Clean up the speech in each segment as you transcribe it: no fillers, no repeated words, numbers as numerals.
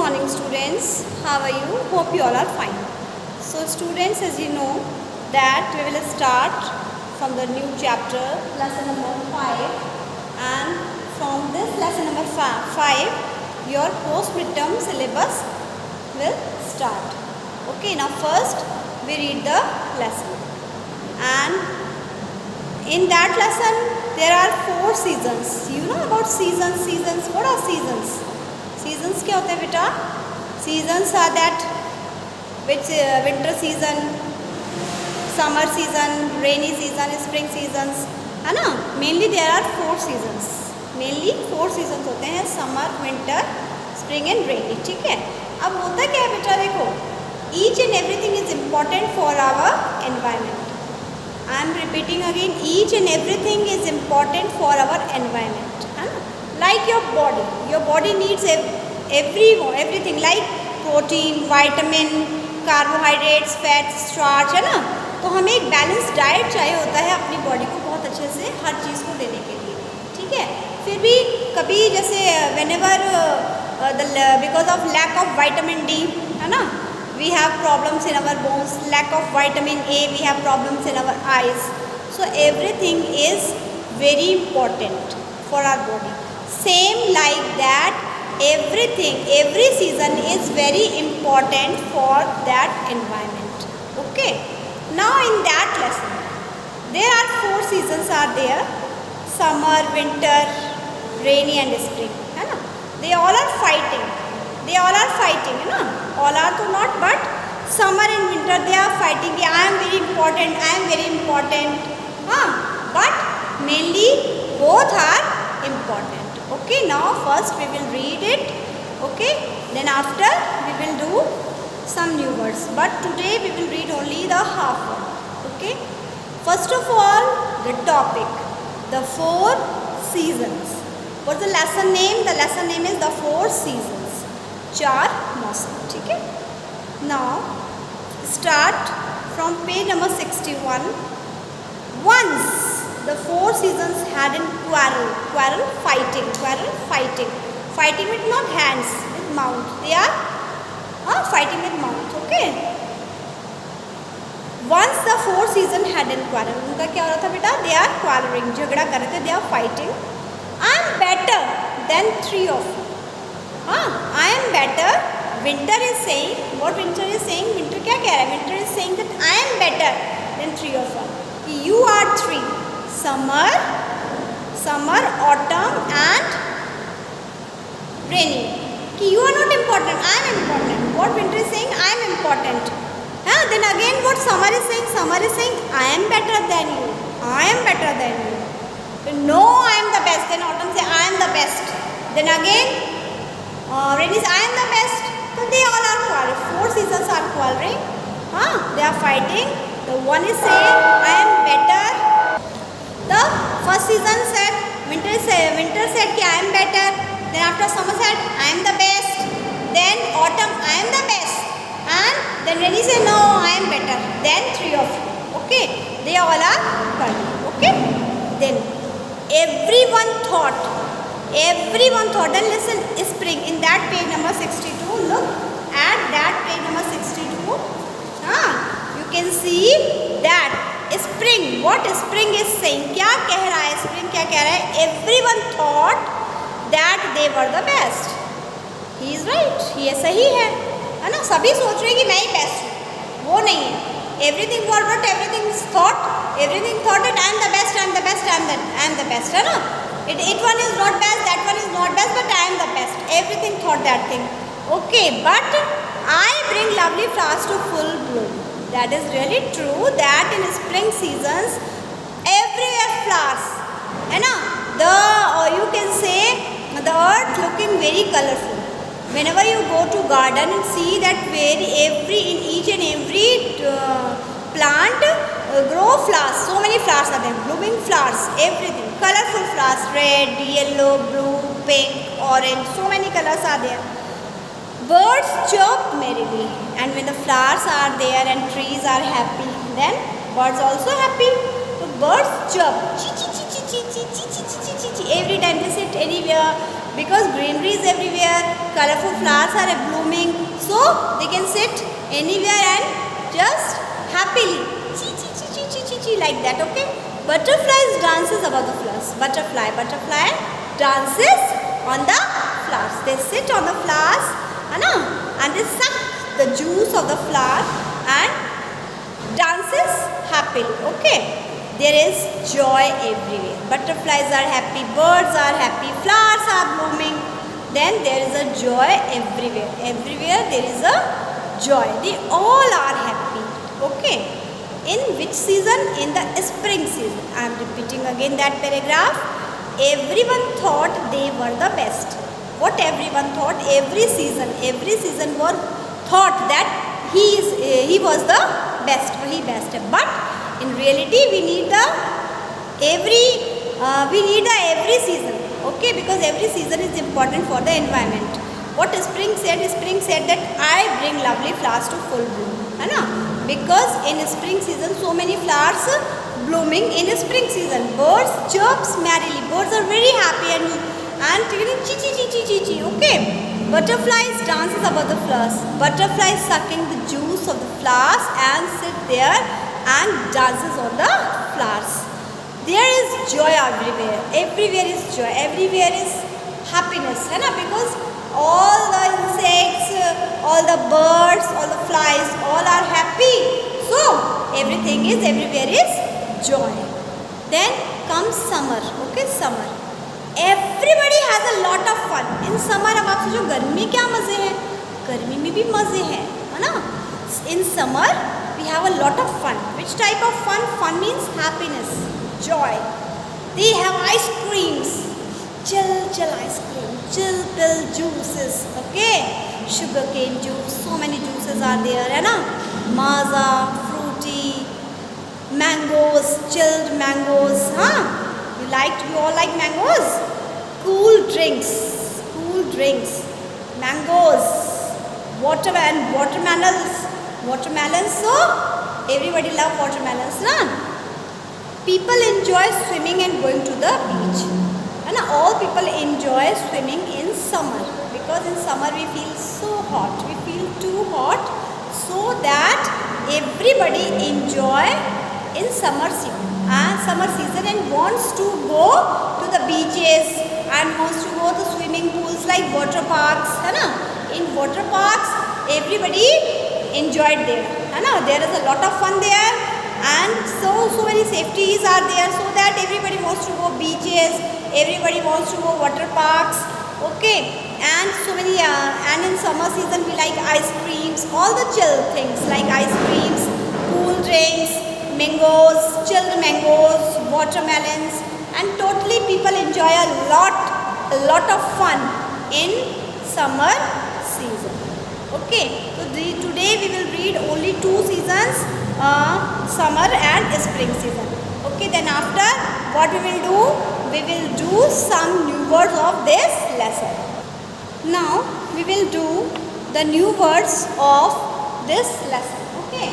morning students, how are you? Hope you all are fine. So students, as you know that we will start from the new chapter, lesson number 5, and from this lesson number 5 your post midterm syllabus will start. Okay, now first we read the lesson, and in that lesson there are 4 seasons. You know about seasons. What are seasons? Seasons क्या होते हैं बेटा? Seasons are that which winter season, summer season, rainy season, spring seasons, है ना? Mainly there are 4 seasons. Mainly 4 seasons होते हैं, summer, winter, spring and rainy. ठीक है? अब होता क्या है बेटा, देखो, each and everything is important for our environment. I am repeating again, each and everything is important for our environment, है ना? Like your body needs everything like protein, vitamin, carbohydrates, fats, starch, है ना? तो हमें एक balance diet चाहिए होता है अपनी बॉडी को बहुत अच्छे से हर चीज़ को देने के लिए, ठीक है? फिर भी कभी जैसे whenever because of lack of vitamin D, है ना, we have problems in our bones, lack of vitamin A, we have problems in our eyes. So everything is very important for our body. Same like that, every season is very important for that environment. Okay, now in that lesson there are 4 seasons are there: summer, winter, rainy and spring, है ना? They all are fighting, है ना? All are to not, but summer and winter they are fighting. I am very important, but mainly both are important. Okay, now first we will read it, okay, then after we will do some new words, but today we will read only the half one. Okay, first of all the topic, the 4 seasons. What's the lesson name? The lesson name is the 4 seasons, 4 मौसम, ठीक है? Now start from page number 61. Once the 4 seasons had a quarrel, fighting. Fighting with not hands, with mouth. They are fighting with mouth. Okay. Once the 4 seasons had a quarrel. उनका क्या हो रहा था बेटा? They are quarreling, झगड़ा कर रहे थे. They are fighting. I am better than 3 of you. I am better. Winter is saying, what winter is saying? Winter क्या कह रहा है? Winter is saying that I am better than 3 of you. You are 3. Summer, autumn and rainy. कि you are not important, I am important. What winter is saying? I am important. Then again what summer is saying? Summer is saying I am better than you. No, I am the best. Then autumn say I am the best. Then again rainy say I am the best. So they all are quarreling. 4 seasons are quarreling. They are fighting. The one is saying I am better. The first season said, winter said कि I am better. Then after summer said I am the best. Then autumn I am the best. And then rainy say no, I am better than 3 of you. Okay, they all are quarreling. Okay, then everyone thought. And listen, spring in that page number 62. Look at that page number 62. You can see that spring, what spring is saying, क्या कह रहा है spring? क्या कह रहा है? Everyone thought that they were the best. He is right, ये सही है ना? सभी सोच रहे हैं कि मैं ही बेस्ट हूँ, वो नहीं है. Everything forward, everything thought that I am the best, है ना? It one is not best, that one is not best, but I am the best. Everything thought that thing. Okay, but I bring lovely flowers to full bloom. That is really true that in spring seasons everywhere flowers, है ना? You can say the earth looking very colorful. Whenever you go to garden and see that in each and every plant grow flowers. So many flowers are there, blooming flowers, everything, colorful flowers, red, yellow, blue, pink, orange. So many colors are there. Birds chirp merrily, and when the flowers are there and trees are happy, then birds also happy. So birds chirp, every time they sit anywhere, because greenery is everywhere, colorful flowers are blooming, so they can sit anywhere and just happily chee chee chee chee chee chee chee like that. Okay, butterflies dances above the flowers. Butterfly dances on the flowers. They sit on the flowers, and they suck the juice of the flower and dances happily. Okay, there is joy everywhere. Butterflies are happy, birds are happy, flowers are blooming. Then there is a joy everywhere. Everywhere there is a joy. They all are happy. Okay, in which season? In the spring season. I am repeating again that paragraph. Everyone thought they were the best. What everyone thought? Every season was thought that he was the best, but in reality we need every season. Okay, because every season is important for the environment. What spring said that I bring lovely flowers to full bloom, है ना? Because in spring season so many flowers blooming in spring season. Birds chirps merrily. Birds are very happy and chee chee chee chee chee chee. Okay, butterflies dances above the flowers. Butterflies sucking the juice of the flowers and sit there and dances on the flowers. There is joy everywhere. Everywhere is joy. Everywhere is happiness, है ना? Because all the insects, all the birds, all the flies, all are happy. So everywhere is joy. Then comes summer. Okay, summer. Everybody has a lot of fun in summer. अब आप सोचो गर्मी में क्या मज़े हैं? गर्मी में भी मज़े हैं, है ना? In summer we have a lot of fun. Which type of fun? Fun means happiness, joy. They have ice creams, chill ice cream, chill pill juices. Okay, sugarcane juice. So many juices are there, है ना? Maaza, fruity, mangoes, chilled mangoes. हाँ? You all like mangoes? Cool drinks, mangoes, watermelons. So everybody love watermelons, na? People enjoy swimming and going to the beach, and all people enjoy swimming in summer, because in summer we feel so hot. We feel too hot, so that everybody enjoy in summer season and wants to go to the beaches and wants to go to swimming pools like water parks, है ना? In water parks everybody enjoyed there, है ना? There is a lot of fun there, and so many safeties are there, so that everybody wants to go beaches, everybody wants to go water parks. Okay, and so many and in summer season we like ice creams, all the chill things like ice creams, cool drinks, mangoes, chilled mangoes, watermelons, and totally people enjoy a lot of fun in summer season. Okay, so today we will read only two seasons, summer and spring season. Okay, then after what we will do? We will do some new words of this lesson. Now we will do the new words of this lesson. Okay,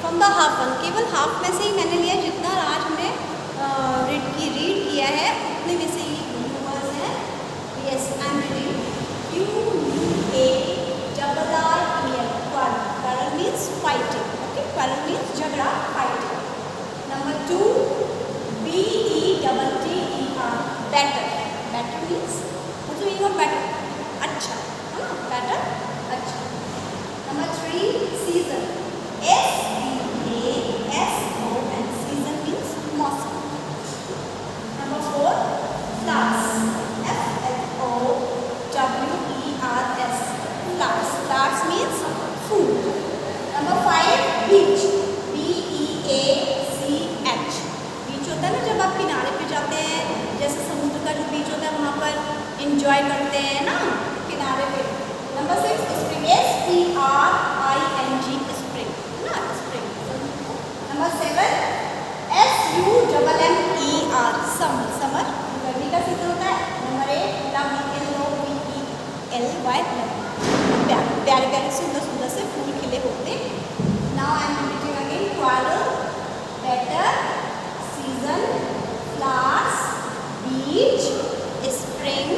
from the half one. केवल half में से ही मैंने लिया, जितना आज हमने read किया है उतने में से ही न्यू वर्ड्स हैं. Yes, I am reading. QUARREL. Quarrel means fighting. Okay, quarrel means झगड़ा, fighting. Number 2, BETTER. Better. Better means what's the meaning of better? अच्छा, है ना? Better, अच्छा. Number 3, season. SEASON. Season means mauसम. Number 4, flowers. FLOWERS. Flowers means food. Number 5, beach. BEACH. बीच होता है ना जब आप किनारे पे जाते हैं, जैसे समुद्र का जो बीच होता है वहाँ पर इंजॉय करते हैं ना किनारे पे. Number 6, spring. SPRING. Spring, ना spring. Number 7, SUMMER. Summer गर्मी का सीजन होता है. Number 8, LOVELY. प्यारे सुंदर से फूल खिले होते. Now I am repeating again. Quarrel, better, season, flowers, beach, spring,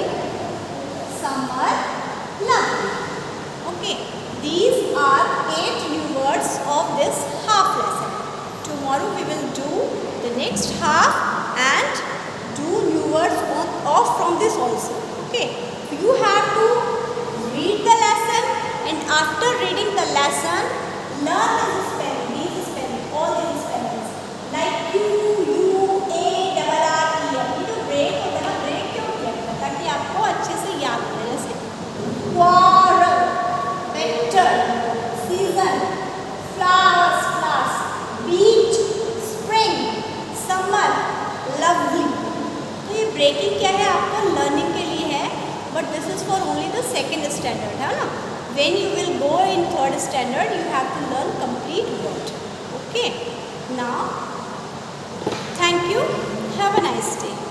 lesson, learn this spelling, these spelling, all these spellings. Like Q, U, A, double R, E. ये जो ब्रेक होता है ना, ब्रेक क्यों किया जाता है? ताकि आपको अच्छे से याद रहे. जैसे quarrel, better, season, flowers, flowers, beach, spring, summer, lovely. तो ये ब्रेकिंग क्या है? आपको लर्निंग के लिए है, but this is for only the second standard, है ना. When you will go in third standard, you have to learn complete word. Okay. Now, thank you. Have a nice day.